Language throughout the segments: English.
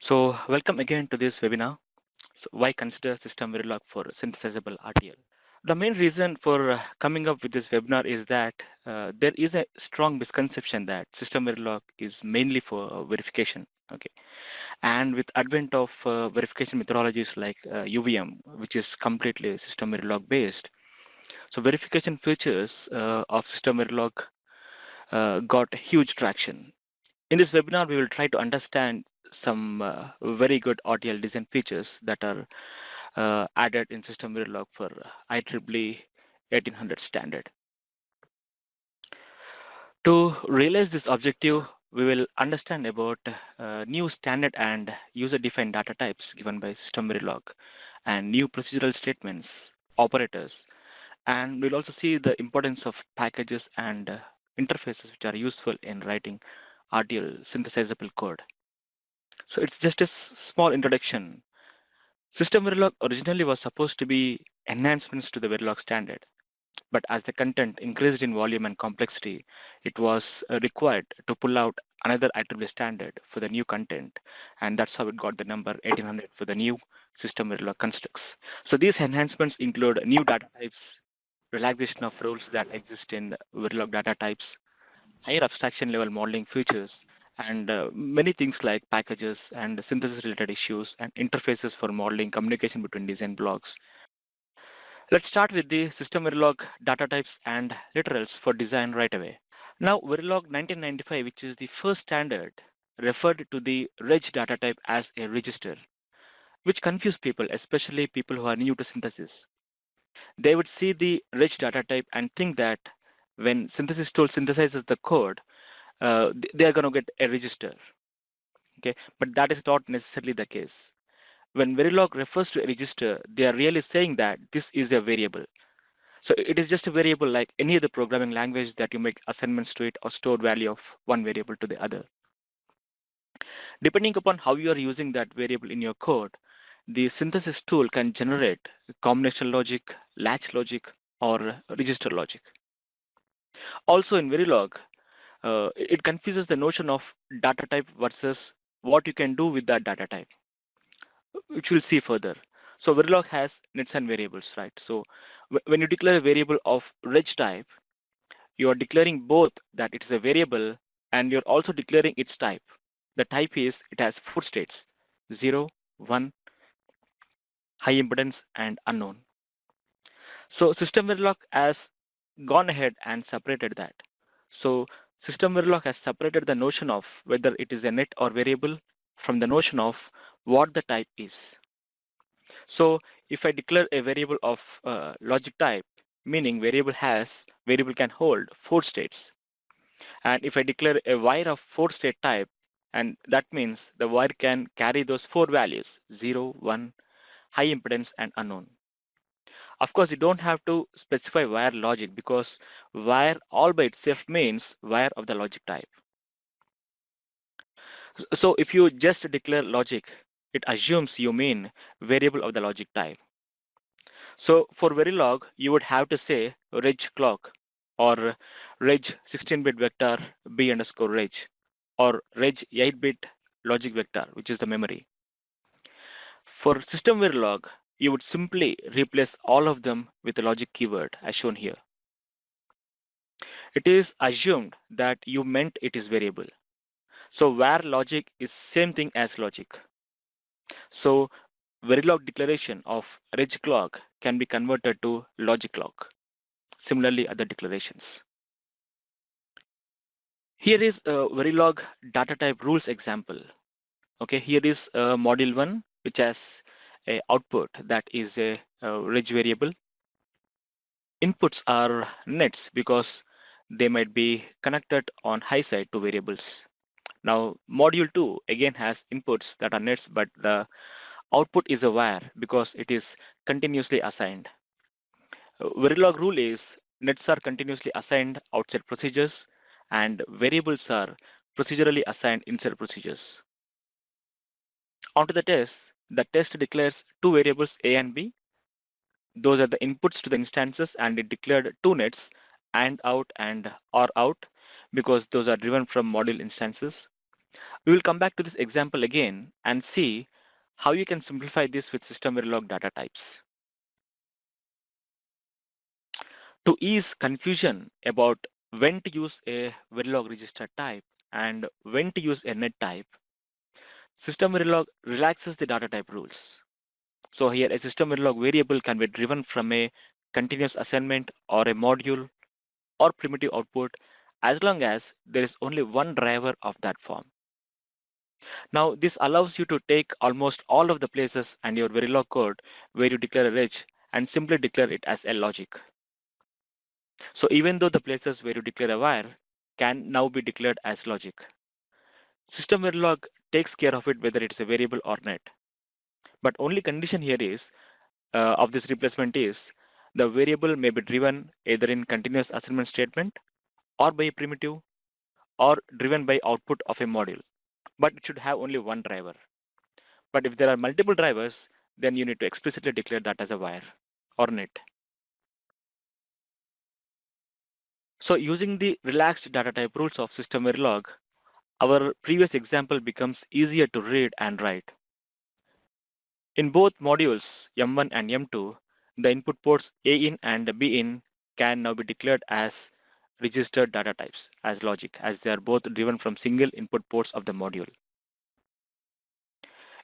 So, welcome again to this webinar. So, why consider SystemVerilog for Synthesizable RTL? The main reason for coming up with this webinar is that there is a strong misconception that SystemVerilog is mainly for verification. Okay, and with advent of verification methodologies like UVM, which is completely SystemVerilog-based, so verification features of SystemVerilog got huge traction. In this webinar, we will try to understand some very good RTL design features that are added in SystemVerilog for IEEE 1800 standard. To realize this objective, we will understand about new standard and user-defined data types given by SystemVerilog and new procedural statements, operators, and we'll also see the importance of packages and interfaces which are useful in writing RTL synthesizable code. So it's just a small introduction. SystemVerilog originally was supposed to be enhancements to the Verilog standard, but as the content increased in volume and complexity, it was required to pull out another IEEE standard for the new content, and that's how it got the number 1800 for the new SystemVerilog constructs. So these enhancements include new data types, relaxation of rules that exist in Verilog data types, higher abstraction level modeling features, and many things like packages and synthesis related issues and interfaces for modeling communication between design blocks. Let's start with the system Verilog data types and literals for design right away. Now, Verilog 1995, which is the first standard, referred to the reg data type as a register, which confused people, especially people who are new to synthesis. They would see the reg data type and think that when synthesis tool synthesizes the code, they are going to get a register. Okay, but that is not necessarily the case. When Verilog refers to a register, they are really saying that this is a variable. So it is just a variable like any other programming language that you make assignments to it or store value of one variable to the other. Depending upon how you are using that variable in your code, the synthesis tool can generate combinational logic, latch logic, or register logic. Also in Verilog, it confuses the notion of data type versus what you can do with that data type, which we'll see further. So Verilog has nets and variables, right? So when you declare a variable of reg type, you are declaring both that it is a variable and you're also declaring its type. The type is it has four states: 0, 1, high impedance, and unknown. So SystemVerilog has gone ahead and separated that. So SystemVerilog has separated the notion of whether it is a net or variable from the notion of what the type is. So if I declare a variable of logic type, meaning variable can hold four states. And if I declare a wire of four state type, and that means the wire can carry those four values: 0, 1, high impedance, and unknown. Of course, you don't have to specify wire logic because wire all by itself means wire of the logic type. So if you just declare logic, it assumes you mean variable of the logic type. So for Verilog, you would have to say reg clock or reg 16-bit vector b underscore reg or reg 8-bit logic vector, which is the memory. For system Verilog, you would simply replace all of them with a logic keyword as shown here. It is assumed that you meant it is variable. So where logic is same thing as logic. So Verilog declaration of reg clock can be converted to logic clock. Similarly, other declarations. Here is a Verilog data type rules example. Okay, here is module 1, which has a output that is a reg variable. Inputs are nets because they might be connected on high side to variables. Now, module 2 again has inputs that are nets, but the output is a wire because it is continuously assigned. Verilog rule is nets are continuously assigned outside procedures and variables are procedurally assigned inside procedures. Onto the test declares two variables A and B. Those are the inputs to the instances, and it declared two nets, and out and or out, because those are driven from module instances. We will come back to this example again and see how you can simplify this with SystemVerilog data types. To ease confusion about when to use a Verilog register type and when to use a net type, SystemVerilog relaxes the data type rules. So here a SystemVerilog variable can be driven from a continuous assignment or a module or primitive output as long as there is only one driver of that form. Now this allows you to take almost all of the places and your Verilog code where you declare a edge and simply declare it as a logic. So even though the places where you declare a wire can now be declared as logic. SystemVerilog takes care of it whether it's a variable or not. But only condition here is of this replacement is the variable may be driven either in continuous assignment statement or by a primitive or driven by output of a module. But it should have only one driver. But if there are multiple drivers, then you need to explicitly declare that as a wire or net. So using the relaxed data type rules of SystemVerilog, our previous example becomes easier to read and write. In both modules, M1 and M2, the input ports A in and B in can now be declared as registered data types as logic, as they are both driven from single input ports of the module.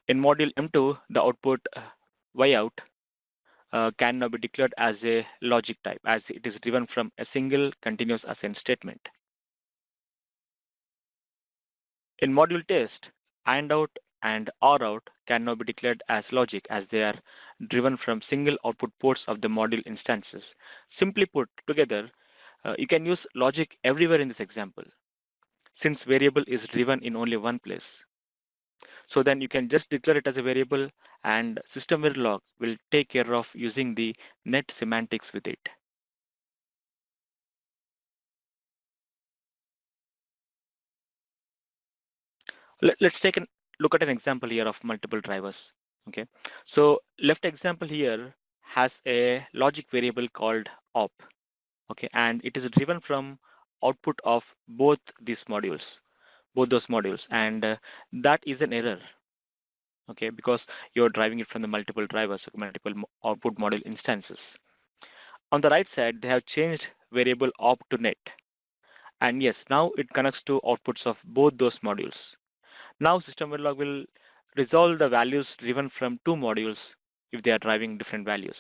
In module M2, the output Y out can now be declared as a logic type, as it is driven from a single continuous assign statement. In module test, AND out and OR out can now be declared as logic, as they are driven from single output ports of the module instances. Simply put together, you can use logic everywhere in this example, since variable is driven in only one place. So then you can just declare it as a variable and SystemVerilog will take care of using the net semantics with it. Let's take a look at an example here of multiple drivers. Okay, so left example here has a logic variable called op. Okay, and it is driven from output of both those modules, and that is an error. Okay, because you're driving it from the multiple drivers, multiple output module instances. On the right side, they have changed variable op to net, and yes, now it connects to outputs of both those modules. Now SystemVerilog will resolve the values driven from two modules if they are driving different values.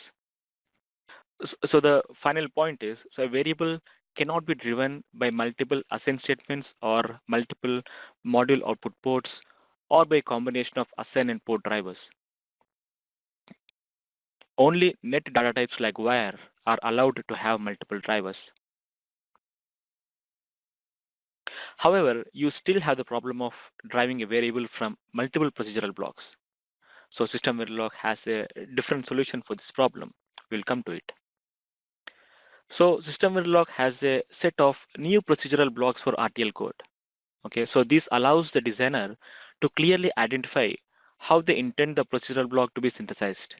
So the final point is, so a variable cannot be driven by multiple assign statements or multiple module output ports or by a combination of assign and port drivers. Only net data types like wire are allowed to have multiple drivers. However, you still have the problem of driving a variable from multiple procedural blocks. So SystemVerilog has a different solution for this problem. We'll come to it. So SystemVerilog has a set of new procedural blocks for RTL code. Okay, so this allows the designer to clearly identify how they intend the procedural block to be synthesized.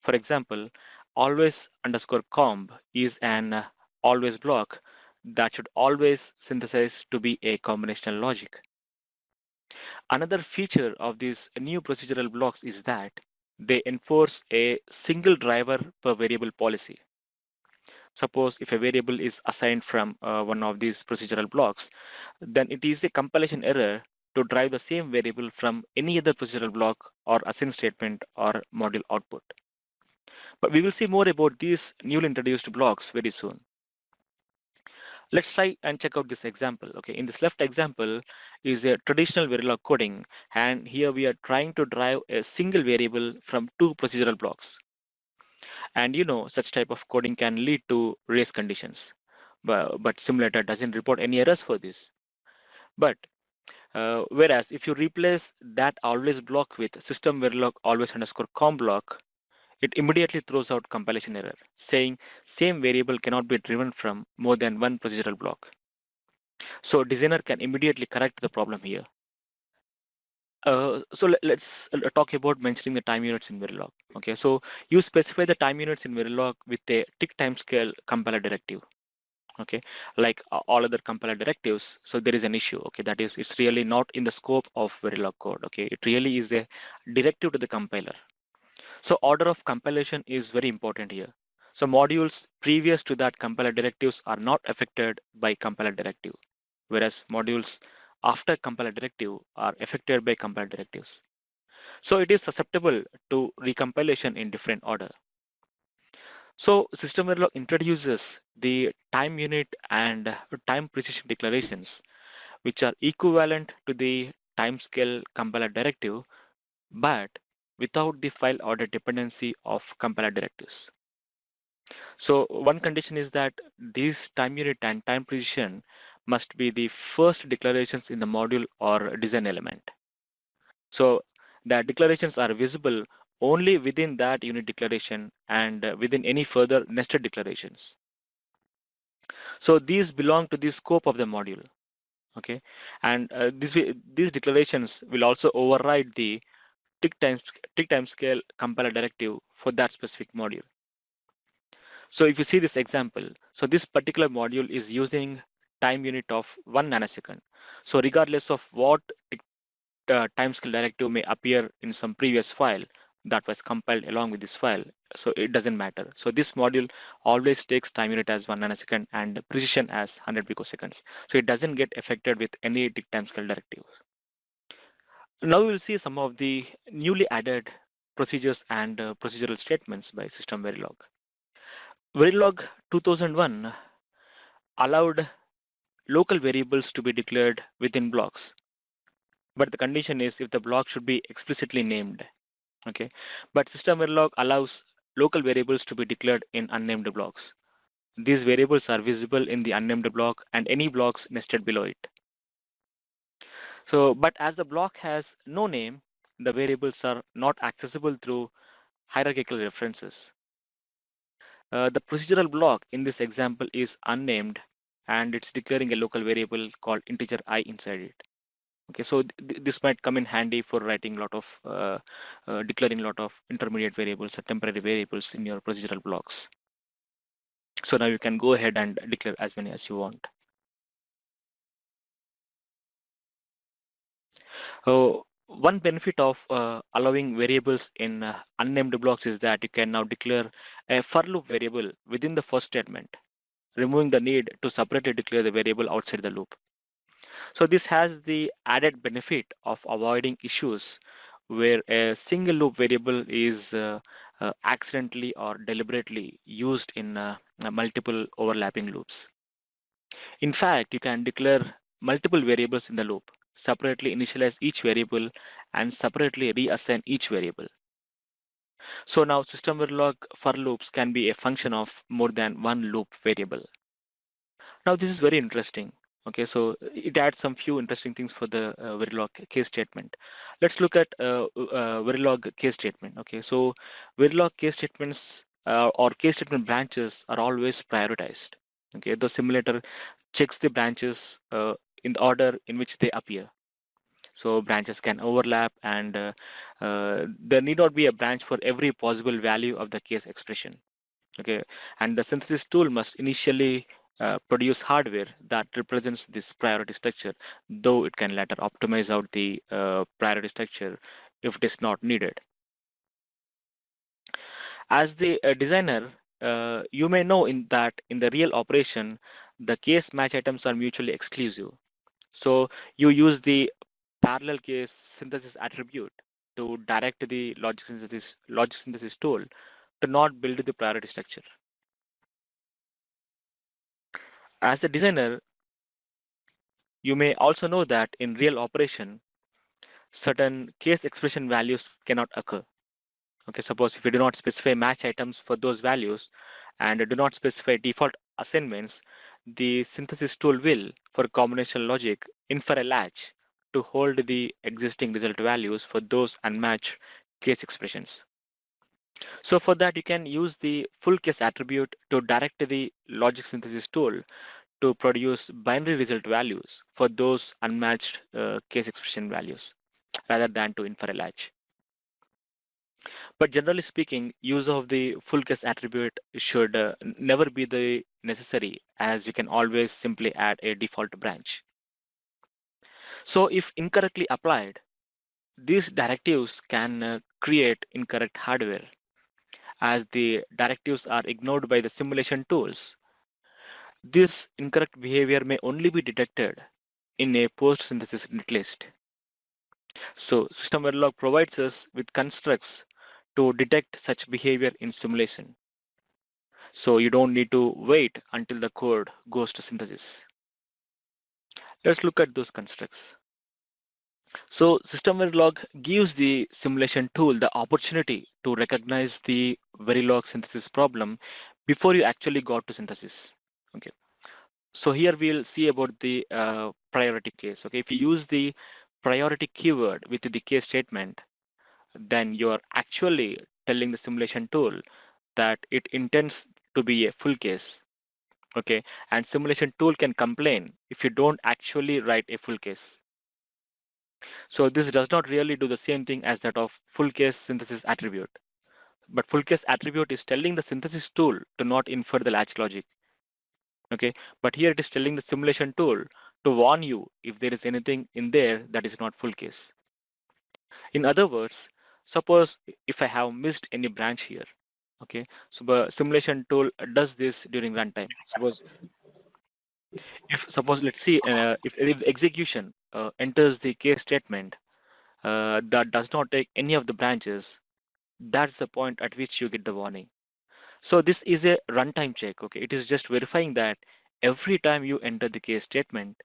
For example, always underscore comb is an always block that should always synthesize to be a combinational logic. Another feature of these new procedural blocks is that they enforce a single driver per variable policy. Suppose if a variable is assigned from one of these procedural blocks, then it is a compilation error to drive the same variable from any other procedural block or assign statement or module output. But we will see more about these newly introduced blocks very soon. Let's try and check out this example. Okay, in this left example is a traditional Verilog coding, and here we are trying to drive a single variable from two procedural blocks. And you know, such type of coding can lead to race conditions, but simulator doesn't report any errors for this. But whereas if you replace that always block with SystemVerilog always underscore com block, it immediately throws out compilation error, saying same variable cannot be driven from more than one procedural block. So designer can immediately correct the problem here. So let's talk about mentioning the time units in Verilog. Okay, so you specify the time units in Verilog with a tick timescale compiler directive. okay, like all other compiler directives. So there is an issue, okay, that is, it's really not in the scope of Verilog code, okay. It really is a directive to the compiler. So order of compilation is very important here. So modules previous to that compiler directives are not affected by compiler directive, whereas modules after compiler directive are affected by compiler directives. So it is susceptible to recompilation in different order. So SystemVerilog introduces the time unit and time precision declarations, which are equivalent to the timescale compiler directive, but without the file order dependency of compiler directives. So one condition is that these time unit and time precision must be the first declarations in the module or design element. So the declarations are visible only within that unit declaration and within any further nested declarations. So these belong to the scope of the module, okay? And these declarations will also override the tick time, tick time scale compiler directive for that specific module. So if you see this example, so this particular module is using time unit of 1 nanosecond. So regardless of what timescale directive may appear in some previous file that was compiled along with this file, so it doesn't matter. So this module always takes time unit as 1 nanosecond and precision as 100 picoseconds. So it doesn't get affected with any tick timescale directives. Now we will see some of the newly added procedures and procedural statements by SystemVerilog. Verilog 2001 allowed local variables to be declared within blocks, but the condition is if the block should be explicitly named. Okay, but SystemVerilog allows local variables to be declared in unnamed blocks. These variables are visible in the unnamed block and any blocks nested below it. So, but as the block has no name, the variables are not accessible through hierarchical references. The procedural block in this example is unnamed and it's declaring a local variable called integer I inside it. Okay, so this might come in handy for writing a lot of declaring a lot of intermediate variables or temporary variables in your procedural blocks. So now you can go ahead and declare as many as you want. One benefit of allowing variables in unnamed blocks is that you can now declare a for loop variable within the first statement, removing the need to separately declare the variable outside the loop. So this has the added benefit of avoiding issues where a single loop variable is accidentally or deliberately used in multiple overlapping loops. In fact, you can declare multiple variables in the loop, separately initialize each variable, and separately reassign each variable. So now SystemVerilog for loops can be a function of more than one loop variable. Now this is very interesting. Okay, so it adds some few interesting things for the Verilog case statement. Let's look at Verilog case statement. Okay, so Verilog case statements or case statement branches are always prioritized. Okay, the simulator checks the branches in the order in which they appear. So branches can overlap, and there need not be a branch for every possible value of the case expression. Okay, and the synthesis tool must initially produce hardware that represents this priority structure, though it can later optimize out the priority structure if it is not needed. As the designer, you may know in the real operation, the case match items are mutually exclusive. So you use the parallel case synthesis attribute to direct the logic synthesis tool to not build the priority structure. As a designer, you may also know that in real operation, certain case expression values cannot occur. Okay, suppose if you do not specify match items for those values and do not specify default assignments, the synthesis tool will, for combinational logic, infer a latch to hold the existing result values for those unmatched case expressions. So for that, you can use the full case attribute to direct the logic synthesis tool to produce binary result values for those unmatched case expression values rather than to infer a latch. But generally speaking, use of the full case attribute should never be the necessary, as you can always simply add a default branch. So if incorrectly applied, these directives can create incorrect hardware, as the directives are ignored by the simulation tools. This incorrect behavior may only be detected in a post-synthesis netlist. So SystemVerilog provides us with constructs to detect such behavior in simulation. So you don't need to wait until the code goes to synthesis. Let's look at those constructs. So SystemVerilog gives the simulation tool the opportunity to recognize the Verilog synthesis problem before you actually got to synthesis. Okay. So here we'll see about the priority case. Okay. If you use the priority keyword with the case statement, then you're actually telling the simulation tool that it intends to be a full case. Okay. And simulation tool can complain if you don't actually write a full case. So this does not really do the same thing as that of full case synthesis attribute. But full case attribute is telling the synthesis tool to not infer the latch logic. Okay. But here it is telling the simulation tool to warn you if there is anything in there that is not full case. In other words, suppose if I have missed any branch here. Okay. So the simulation tool does this during runtime. Suppose let's see if execution enters the case statement that does not take any of the branches, that's the point at which you get the warning. So this is a runtime check. Okay, it is just verifying that every time you enter the case statement,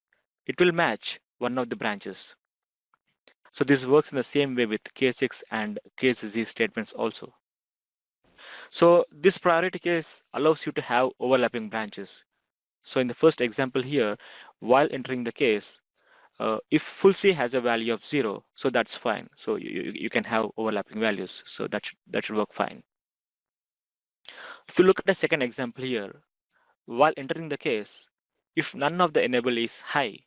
it will match one of the branches. So this works in the same way with case X and case Z statements also. So this priority case allows you to have overlapping branches. So in the first example here, while entering the case, if full C has a value of 0, so that's fine. So you can have overlapping values. So that should work fine. If you look at the second example here, while entering the case, if none of the enable is high,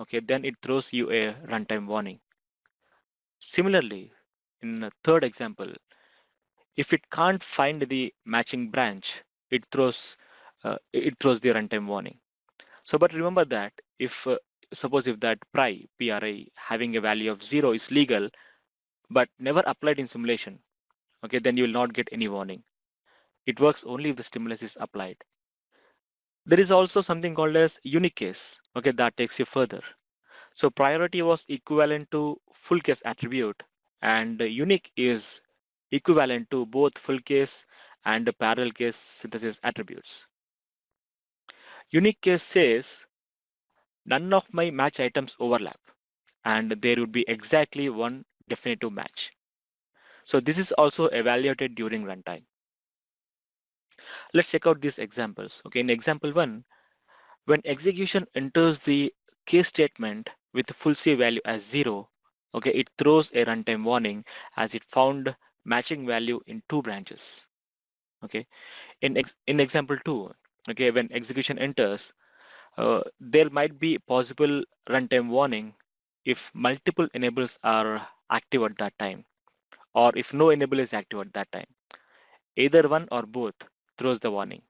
okay, then it throws you a runtime warning. Similarly, in the third example, if it can't find the matching branch, it throws the runtime warning. So, but remember that if suppose if that pri having a value of 0 is legal but never applied in simulation, okay, then you will not get any warning. It works only if the stimulus is applied. There is also something called as unique case, okay, that takes you further. So priority was equivalent to full case attribute, and unique is equivalent to both full case and parallel case synthesis attributes. Unique case says none of my match items overlap, and there would be exactly one definitive match. So this is also evaluated during runtime. Let's check out these examples. Okay, in example 1, when execution enters the case statement with full C value as 0, okay, it throws a runtime warning as it found matching value in 2 branches. Okay, in example 2, okay, when execution enters, there might be possible runtime warning if multiple enables are active at that time, or if no enable is active at that time. Either one or both throws the warning.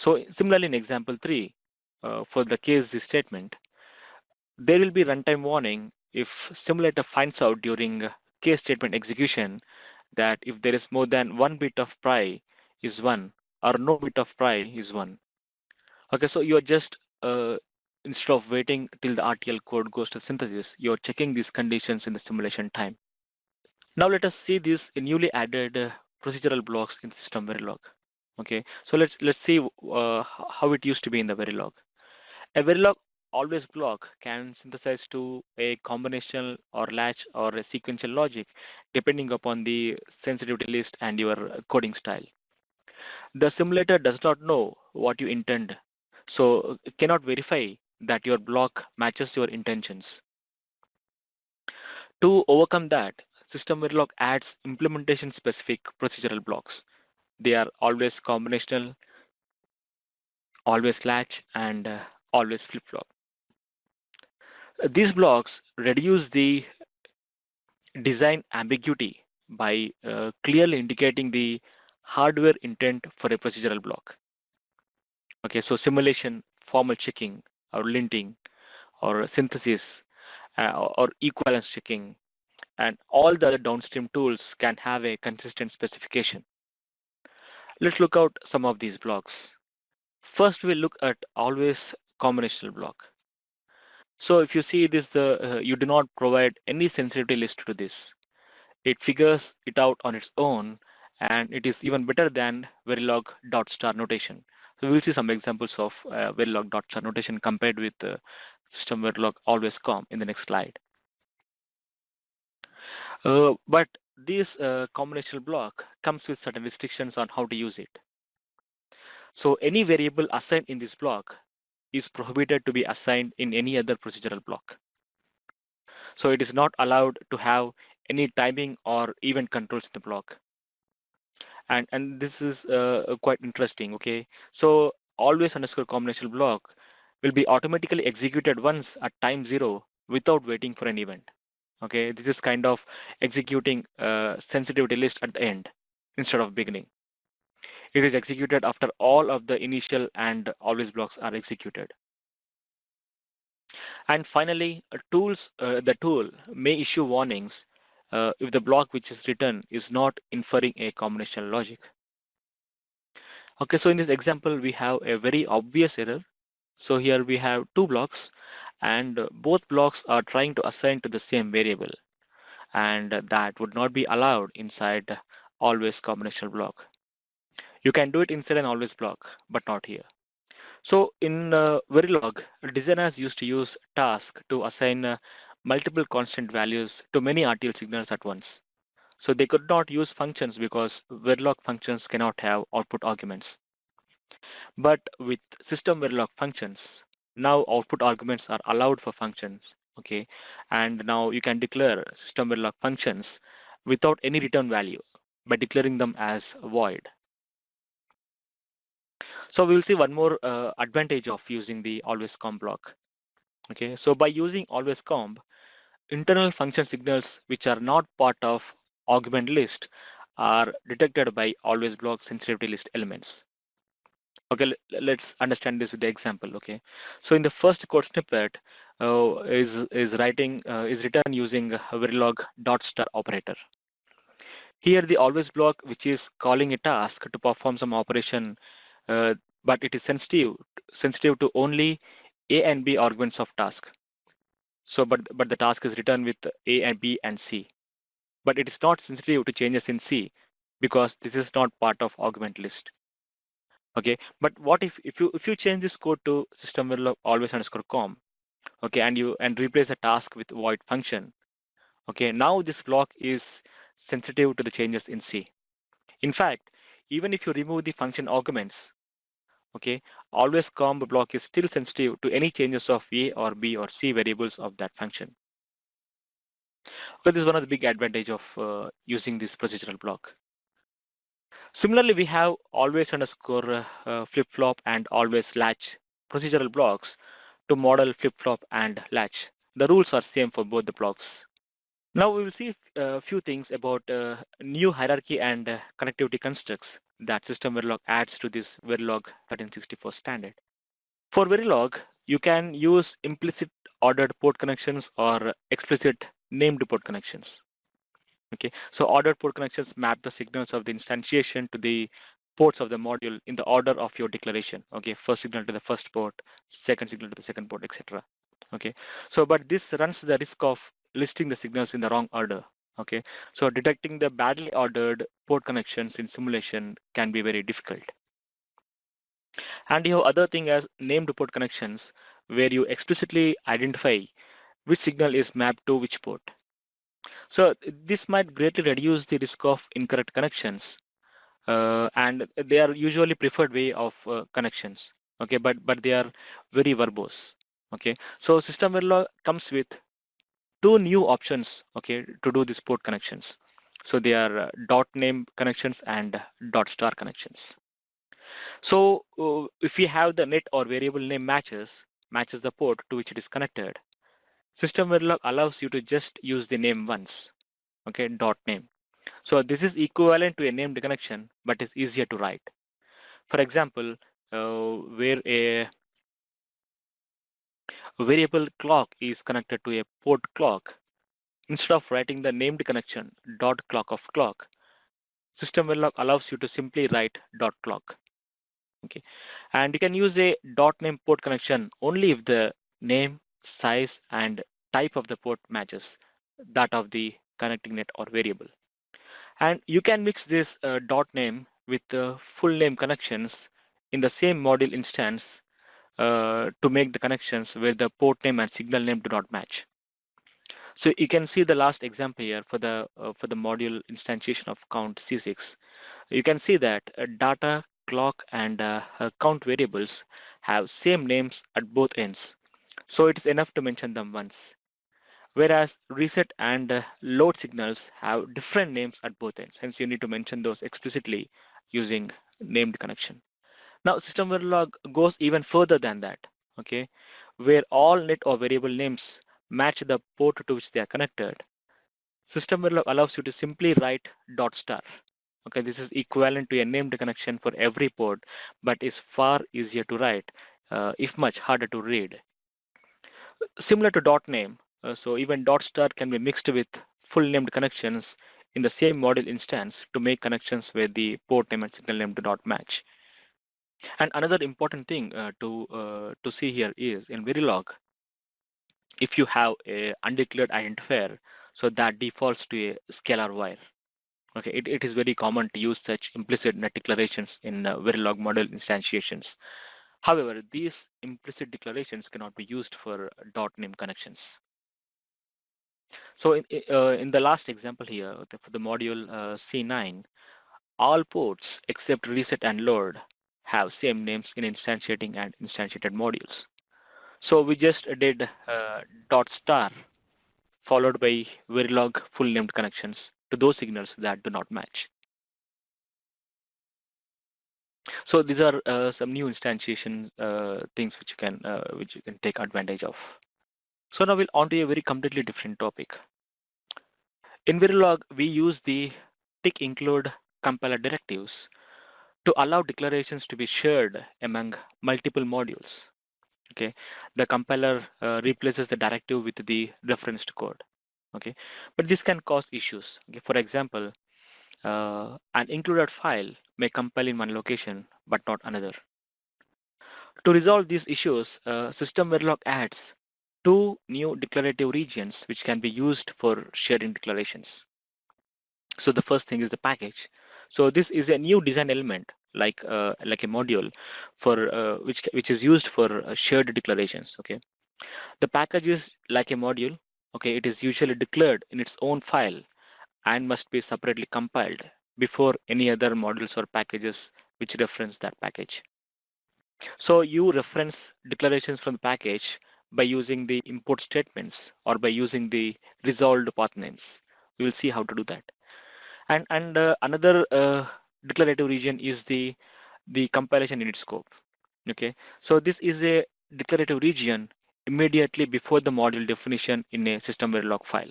So similarly, in example 3, for the case this statement, there will be runtime warning if simulator finds out during case statement execution that if there is more than one bit of pri is 1 or no bit of pri is 1. Okay, so you're just instead of waiting till the RTL code goes to synthesis, you're checking these conditions in the simulation time. Now let us see these newly added procedural blocks in SystemVerilog. Okay, so let's see how it used to be in the Verilog. A Verilog always block can synthesize to a combinational or latch or a sequential logic depending upon the sensitivity list and your coding style. The simulator does not know what you intend, so it cannot verify that your block matches your intentions. To overcome that, SystemVerilog adds implementation specific procedural blocks. They are always combinational, always latch, and always flip-flop. These blocks reduce the design ambiguity by clearly indicating the hardware intent for a procedural block. Okay, so simulation, formal checking, or linting, or synthesis, or equivalence checking, and all the other downstream tools can have a consistent specification. Let's look at some of these blocks. First, we'll look at always combinational block. So if you see this, you do not provide any sensitivity list to this. It figures it out on its own, and it is even better than Verilog dot star notation. So we'll see some examples of Verilog dot star notation compared with system Verilog always com in the next slide. But this combinational block comes with certain restrictions on how to use it. So any variable assigned in this block is prohibited to be assigned in any other procedural block. So it is not allowed to have any timing or event controls in the block. And this is quite interesting. Okay, so always underscore combinational block will be automatically executed once at time 0 without waiting for an event. Okay, this is kind of executing sensitivity list at the end instead of beginning. It is executed after all of the initial and always blocks are executed. And finally, the tool may issue warnings if the block which is written is not inferring a combinational logic. Okay, so in this example, we have a very obvious error. So here we have two blocks, and both blocks are trying to assign to the same variable, and that would not be allowed inside always combinational block. You can do it inside an always block, but not here. So in Verilog, designers used to use task to assign multiple constant values to many RTL signals at once. So they could not use functions because Verilog functions cannot have output arguments. But with system Verilog functions, now output arguments are allowed for functions. Okay, and now you can declare system Verilog functions without any return value by declaring them as void. So we will see one more advantage of using the always comp block. Okay, so by using always comp, internal function signals which are not part of argument list are detected by always block sensitivity list elements. Okay, let's understand this with the example. Okay, so in the first code snippet is written using a Verilog dot star operator. Here the always block which is calling a task to perform some operation, uh, but it is sensitive to only A and B arguments of task. So but the task is written with A and B and C, but it is not sensitive to changes in C because this is not part of argument list. Okay, but what if you change this code to system Verilog always underscore com, okay, and replace a task with void function, okay, now this block is sensitive to the changes in C. In fact, even if you remove the function arguments, okay, always comp block is still sensitive to any changes of A or B or C variables of that function. So this is one of the big advantage of using this procedural block. Similarly, we have always underscore flip-flop and always latch procedural blocks to model flip-flop and latch. The rules are same for both the blocks. Now we will see a few things about new hierarchy and connectivity constructs that System Verilog adds to this Verilog 1364 standard. For Verilog, you can use implicit ordered port connections or explicit named port connections. Okay, so ordered port connections map the signals of the instantiation to the ports of the module in the order of your declaration. Okay, first signal to the first port, second signal to the second port, etc. Okay, so but this runs the risk of listing the signals in the wrong order. Okay, so detecting the badly ordered port connections in simulation can be very difficult. And you have other thing as named port connections, where you explicitly identify which signal is mapped to which port. So this might greatly reduce the risk of incorrect connections, and they are usually preferred way of connections. Okay, but they are very verbose. Okay, so System Verilog comes with two new options. Okay, to do these port connections. So they are dot name connections and dot star connections. So if we have the net or variable name matches the port to which it is connected, System Verilog allows you to just use the name once. Okay, dot name. So this is equivalent to a named connection, but is easier to write. For example, where a variable clock is connected to a port clock, instead of writing the named connection dot clock of clock, SystemVerilog allows you to simply write dot clock. Okay, and you can use a dot name port connection only if the name, size, and type of the port matches that of the connecting net or variable. And you can mix this dot name with full name connections in the same module instance to make the connections where the port name and signal name do not match. So you can see the last example here for the module instantiation of count C6. You can see that data, clock, and count variables have same names at both ends. So it is enough to mention them once. Whereas reset and load signals have different names at both ends. Hence, you need to mention those explicitly using named connection. Now, System Verilog goes even further than that, okay, where all net or variable names match the port to which they are connected. System Verilog allows you to simply write dot star. Okay, this is equivalent to a named connection for every port, but is far easier to write, if much harder to read. Similar to dot name, so even dot star can be mixed with full named connections in the same module instance to make connections where the port name and signal name do not match. And another important thing to see here is in Verilog, if you have a undeclared identifier, so that defaults to a scalar wire. Okay, it is very common to use such implicit net declarations in Verilog model instantiations. However, these implicit declarations cannot be used for dot name connections. So in the last example here, for the module C9, all ports except reset and load have same names in instantiating and instantiated modules. So we just did dot star followed by Verilog full named connections to those signals that do not match. So these are some new instantiation things which you can take advantage of. So now we'll on to a very completely different topic. In Verilog, we use the tick include compiler directives to allow declarations to be shared among multiple modules. Okay, the compiler replaces the directive with the referenced code. Okay, but this can cause issues. Okay, for example, an included file may compile in one location but not another. To resolve these issues, System Verilog adds two new declarative regions which can be used for sharing declarations. So the first thing is the package. So this is a new design element like a module for which is used for shared declarations. Okay, the package is like a module. Okay, it is usually declared in its own file and must be separately compiled before any other modules or packages which reference that package. So you reference declarations from the package by using the import statements or by using the resolved path names. We will see how to do that. And another declarative region is the compilation unit scope. Okay, so this is a declarative region immediately before the module definition in a system Verilog file.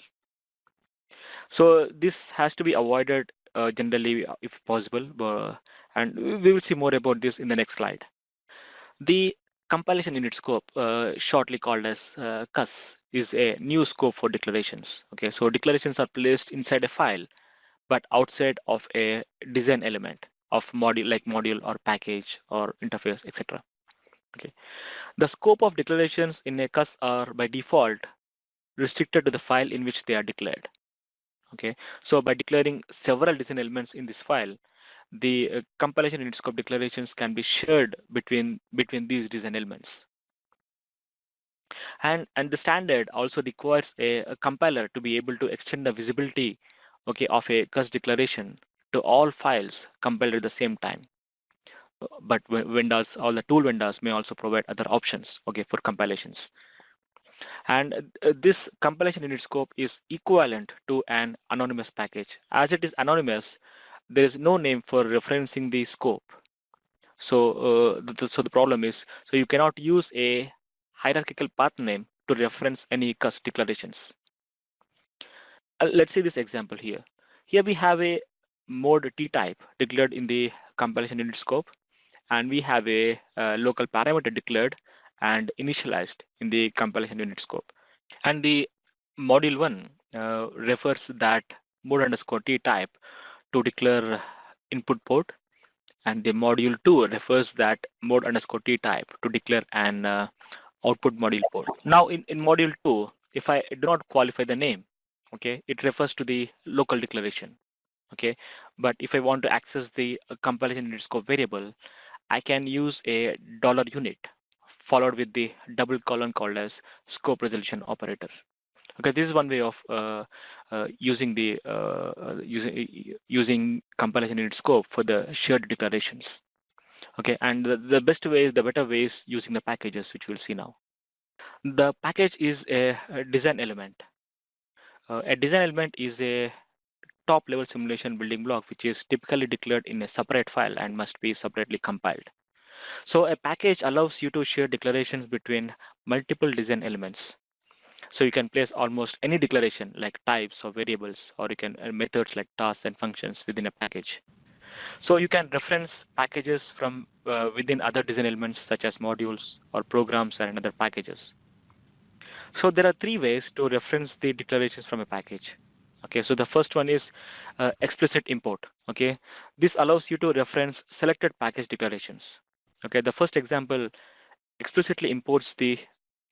So this has to be avoided generally if possible, and we will see more about this in the next slide. The compilation unit scope, shortly called as CUS, is a new scope for declarations. Okay, so declarations are placed inside a file, but outside of a design element of module like module or package or interface, etc. Okay, the scope of declarations in a CUS are by default restricted to the file in which they are declared. Okay, so by declaring several design elements in this file, the compilation unit scope declarations can be shared between these design elements. And the standard also requires a compiler to be able to extend the visibility, okay, of a CUS declaration to all files compiled at the same time. But vendors, all the tool vendors may also provide other options, okay, for compilations. And this compilation unit scope is equivalent to an anonymous package. As it is anonymous, there is no name for referencing the scope. So, so the problem is, so you cannot use a hierarchical path name to reference any CUS declarations. Let's see this example here. Here we have a mode T type declared in the compilation unit scope, and we have a local parameter declared and initialized in the compilation unit scope. And the module 1 refers that mode underscore T type to declare input port, and the module 2 refers that mode underscore T type to declare an output module port. Now in module 2, if I do not qualify the name, okay, it refers to the local declaration. Okay, but if I want to access the compilation unit scope variable, I can use a $unit followed with the double colon called as scope resolution operator. Okay, this is one way of using the using compilation unit scope for the shared declarations. Okay, and the best way, the better way is using the packages, which we'll see now. The package is a design element. A design element is a top level simulation building block which is typically declared in a separate file and must be separately compiled. So a package allows you to share declarations between multiple design elements. So you can place almost any declaration like types or variables, or you can methods like tasks and functions within a package. So you can reference packages from within other design elements such as modules or programs and other packages. So there are three ways to reference the declarations from a package. Okay, so the first one is explicit import. Okay, this allows you to reference selected package declarations. Okay, the first example explicitly imports the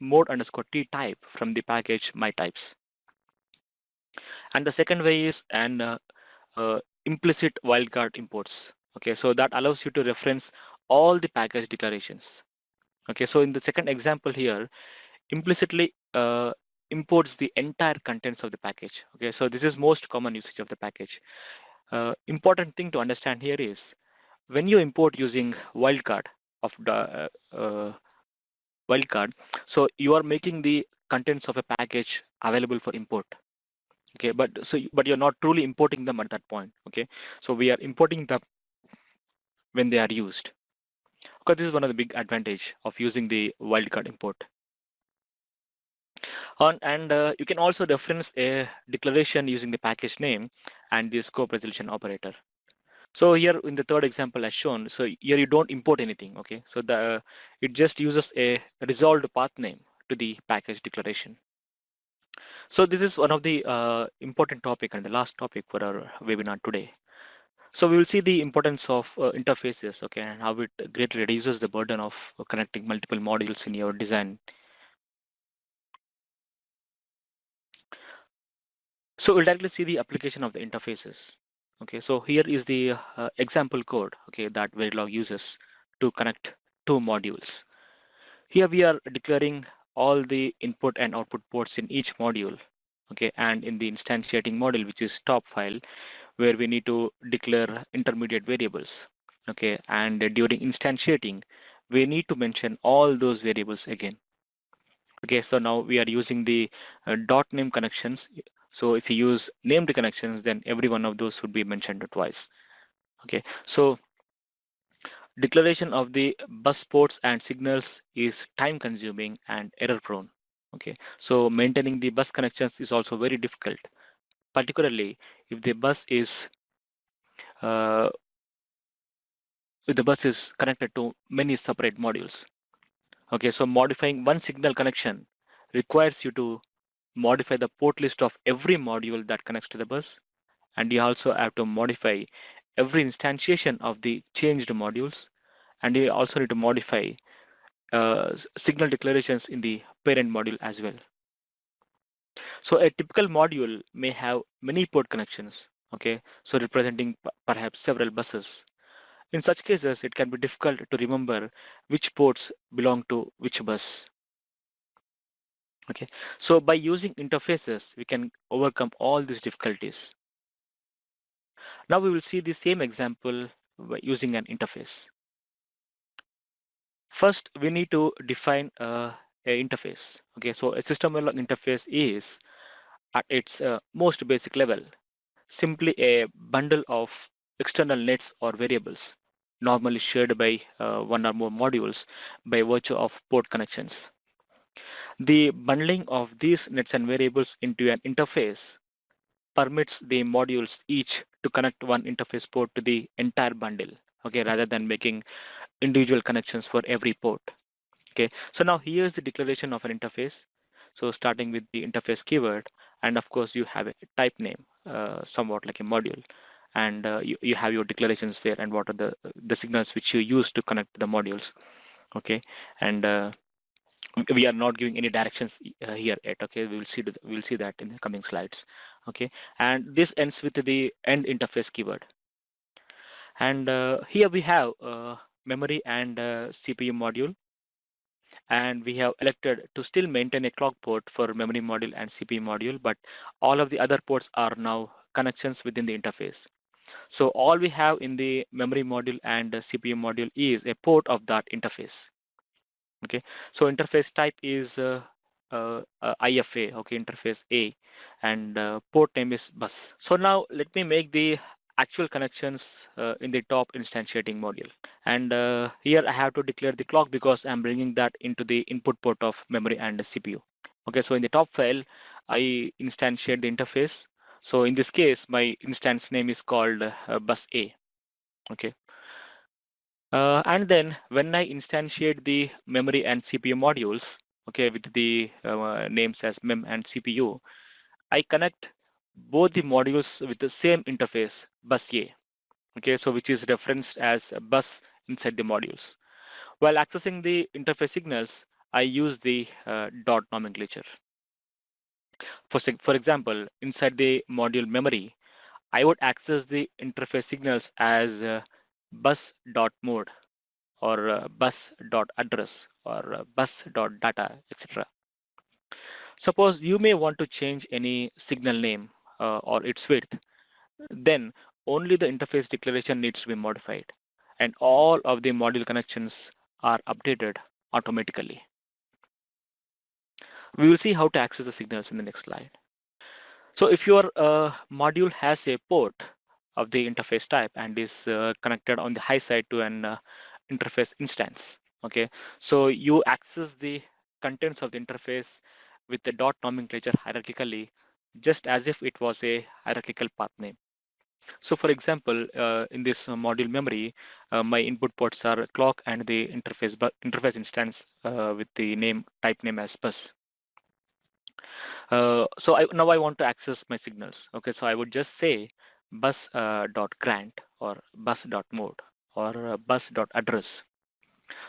mode underscore T type from the package mytypes. And the second way is an implicit wildcard imports. Okay, so that allows you to reference all the package declarations. Okay, so in the second example here, implicitly imports the entire contents of the package. Okay, so this is most common usage of the package. Important thing to understand here is when you import using wildcard of the wildcard, so you are making the contents of a package available for import. Okay, but you're not truly importing them at that point. Okay, so we are importing them when they are used. Because this is one of the big advantage of using the wildcard import. And you can also reference a declaration using the package name and the scope resolution operator. So here in the third example as shown, so here you don't import anything, okay? So it just uses a resolved path name to the package declaration. So this is one of the important topic and the last topic for our webinar today. So we will see the importance of interfaces, okay, and how it greatly reduces the burden of connecting multiple modules in your design. So we'll directly see the application of the interfaces. Okay, so here is the example code, okay, that Verilog uses to connect two modules. Here we are declaring all the input and output ports in each module, okay, and in the instantiating module, which is top file, where we need to declare intermediate variables, okay, and during instantiating, we need to mention all those variables again. Okay, so now we are using the dot name connections. So if you use named connections, then every one of those would be mentioned twice. Okay, so declaration of the bus ports and signals is time consuming and error prone. Okay, so maintaining the bus connections is also very difficult, particularly if the bus is uh, connected to many separate modules. Okay, so modifying one signal connection requires you to modify the port list of every module that connects to the bus, and you also have to modify every instantiation of the changed modules, and you also need to modify signal declarations in the parent module as well. So a typical module may have many port connections, okay, so representing perhaps several buses. In such cases, it can be difficult to remember which ports belong to which bus. Okay, so by using interfaces, we can overcome all these difficulties. Now we will see the same example by using an interface. First, we need to define an interface. Okay, so a SystemVerilog interface is, at its most basic level, simply a bundle of external nets or variables, normally shared by one or more modules by virtue of port connections. The bundling of these nets and variables into an interface permits the modules each to connect one interface port to the entire bundle, okay, rather than making individual connections for every port. Okay, so now here's the declaration of an interface. So starting with the interface keyword, and of course you have a type name, somewhat like a module, and you have your declarations there and what are the signals which you use to connect the modules. Okay, and we are not giving any directions here yet. Okay, we'll see that in the coming slides. Okay, and this ends with the end interface keyword, and here we have memory and CPU module, and we have elected to still maintain a clock port for memory module and CPU module, but all of the other ports are now connections within the interface. So all we have in the memory module and the CPU module is a port of that interface. Okay, so interface type is IFA, okay, interface A, and port name is bus. So now let me make the actual connections in the top instantiating module. And here I have to declare the clock because I'm bringing that into the input port of memory and the CPU. Okay, so in the top file, I instantiate the interface. So in this case, my instance name is called bus A. Okay. And then when I instantiate the memory and CPU modules, okay, with the names as mem and CPU, I connect both the modules with the same interface, bus A, okay, so which is referenced as a bus inside the modules. While accessing the interface signals, I use the dot nomenclature. For example, inside the module memory, I would access the interface signals as bus.mode or bus.address or bus.data, etc. Suppose you may want to change any signal name or its width, then only the interface declaration needs to be modified, and all of the module connections are updated automatically. We will see how to access the signals in the next slide. So if your module has a port of the interface type and is connected on the high side to an interface instance, okay, so you access the contents of the interface with the dot nomenclature hierarchically, just as if it was a hierarchical path name. So for example, in this module memory, my input ports are clock and the interface instance with the type name as bus. So now I want to access my signals. Okay, so I would just say bus dot grant or bus dot mode or bus dot address.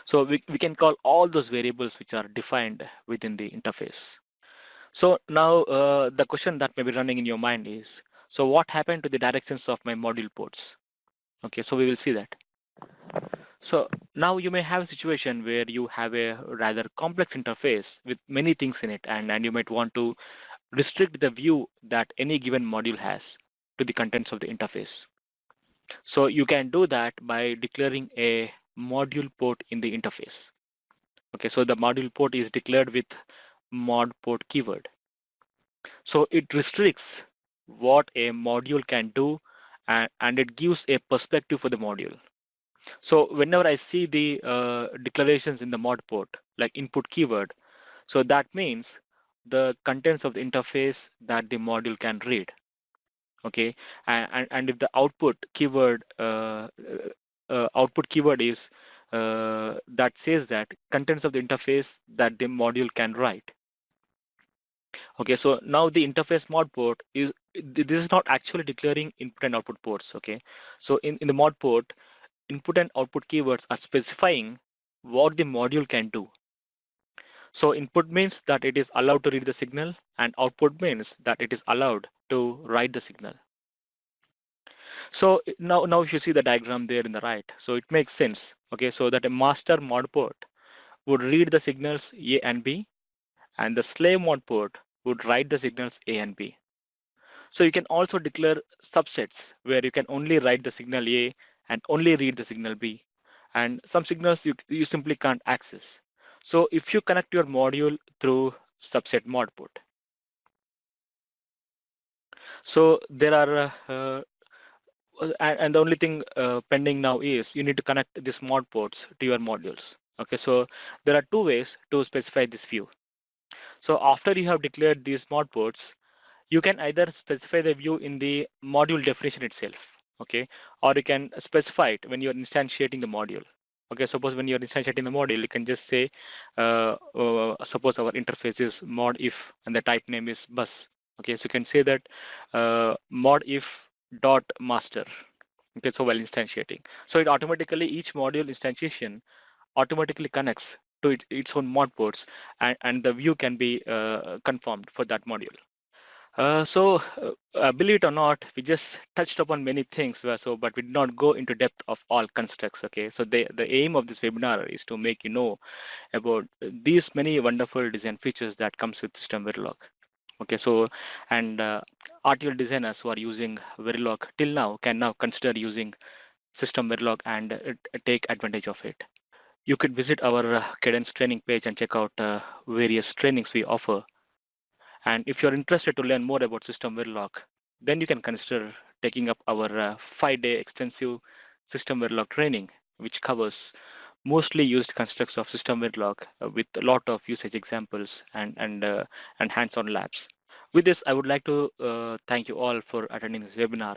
So we can call all those variables which are defined within the interface. So now the question that may be running in your mind is, so what happened to the directions of my module ports? Okay, so we will see that. So now you may have a situation where you have a rather complex interface with many things in it, and you might want to restrict the view that any given module has to the contents of the interface. So you can do that by declaring a module port in the interface. Okay, so the module port is declared with mod port keyword. So it restricts what a module can do, and it gives a perspective for the module. So whenever I see the declarations in the mod port, like input keyword, so that means the contents of the interface that the module can read. Okay, and if the output keyword is that says that contents of the interface that the module can write. Okay, so now the interface mod port this is not actually declaring input and output ports. Okay, so in the mod port, input and output keywords are specifying what the module can do. So input means that it is allowed to read the signal, and output means that it is allowed to write the signal. So now if you see the diagram there in the right, so it makes sense. Okay, so that a master mod port would read the signals A and B, and the slave mod port would write the signals A and B. So you can also declare subsets where you can only write the signal A and only read the signal B. And some signals you simply can't access. So if you connect your module through subset mod port. So there are, and the only thing pending now is you need to connect these mod ports to your modules. Okay, so there are two ways to specify this view. So after you have declared these mod ports, You can either specify the view in the module definition itself, okay, or you can specify it when you're instantiating the module. Okay, suppose when you're instantiating the module, you can just say, suppose our interface is mod if and the type name is bus. Okay, so you can say that mod if dot master. Okay, so while instantiating, so it automatically each module instantiation automatically connects to its own mod ports, and the view can be confirmed for that module. Believe it or not, we just touched upon many things, but we did not go into depth of all constructs. Okay, so the aim of this webinar is to make you know about these many wonderful design features that comes with SystemVerilog. Okay, so and RTL designers who are using Verilog till now can now consider using SystemVerilog and take advantage of it. You could visit our Cadence training page and check out various trainings we offer. And if you're interested to learn more about SystemVerilog, then you can consider taking up our 5-day extensive SystemVerilog training, which covers mostly used constructs of SystemVerilog with a lot of usage examples and hands-on labs. With this, I would like to thank you all for attending this webinar.